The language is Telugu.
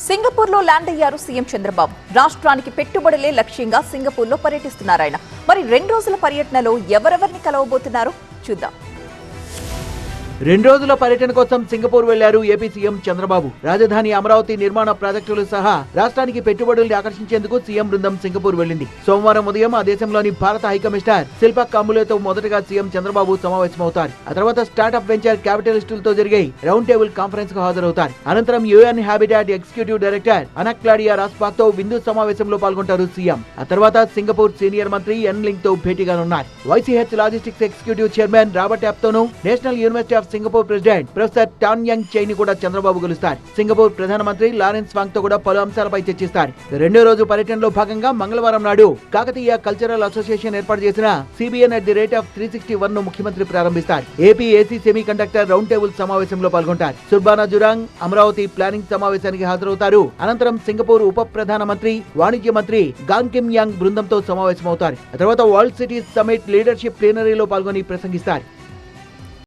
సింగపూర్లో ల్యాండ్ అయ్యారు సీఎం చంద్రబాబు. రాష్ట్రానికి పెట్టుబడులే లక్ష్యంగా సింగపూర్లో పర్యటిస్తున్నారు ఆయన. మరి 2 రోజుల పర్యటనలో ఎవరెవరిని కలవబోతున్నారు చూద్దాం. 2 రోజుల పర్యటన కోసం సింగపూర్ వెళ్లారు ఏపీ సీఎం చంద్రబాబు. రాజధాని అమరావతి నిర్మాణ ప్రాజెక్టులు సహా రాష్ట్రానికి పెట్టుబడుల్ని ఆకర్షించేందుకు సీఎం బృందం సింగపూర్ వెళ్లింది. సోమవారం ఉదయం ఆ దేశంలోని భారత హైకమిషనర్ శిల్పా కాంబులేతో మొదటగా సీఎం చంద్రబాబు సమావేశమవుతారు. ఆ తర్వాత స్టార్ట్అప్ వెంచర్ క్యాపిటలిస్టులతో జరిగే రౌండ్ టేబుల్ కాన్ఫరెన్స్ కు హాజరవుతారు. అనంతరం యుఎన్ హ్యాబిటాట్ ఎగ్జిక్యూటివ్ డైరెక్టర్ అనక్లాడియా రాస్పాక్ తో విందు సమావేశంలో పాల్గొంటారు సీఎం. ఆ తర్వాత సింగపూర్ సీనియర్ మంత్రి ఎన్ లింగ్ తో భేటీగానున్నారు. YCH logistics executive chairman Robert Yap తోనూ National University of Singapore president professor Tan Eng చైని కూడా చంద్రబాబు కలుస్తారు. సింగపూర్ ప్రధానమంత్రి లారెన్స్ వాంగ్ తో కూడా పలు అంశాలపై చర్చిస్తారు. 2వ రోజు పర్యటనలో భాగంగా మంగళవారం నాడు కాకతీయ కల్చరల్ అసోసియేషన్ ఏర్పాటు చేసిన సిబిఎన్ @ 361 ను ముఖ్యమంత్రి ప్రారంభిస్తారు. AP AC semi conductor round table సమావేశంలో పాల్గొంటారు. సుర్బానా జురాంగ్ అమరావతి ప్లానింగ్ సమావేశానికి హాజరవుతారు. అనంతరం సింగపూర్ ఉప ప్రధానమంత్రి వాణిజ్య మంత్రి గాంగ్ కిమ్ యాంగ్ బృందంతో సమావేశమవుతారు. ఆ తర్వాత వరల్డ్ సిటీస్ సమిట్ లీడర్షిప్ ప్లీనరీలో పాల్గొని ప్రసంగిస్తారు.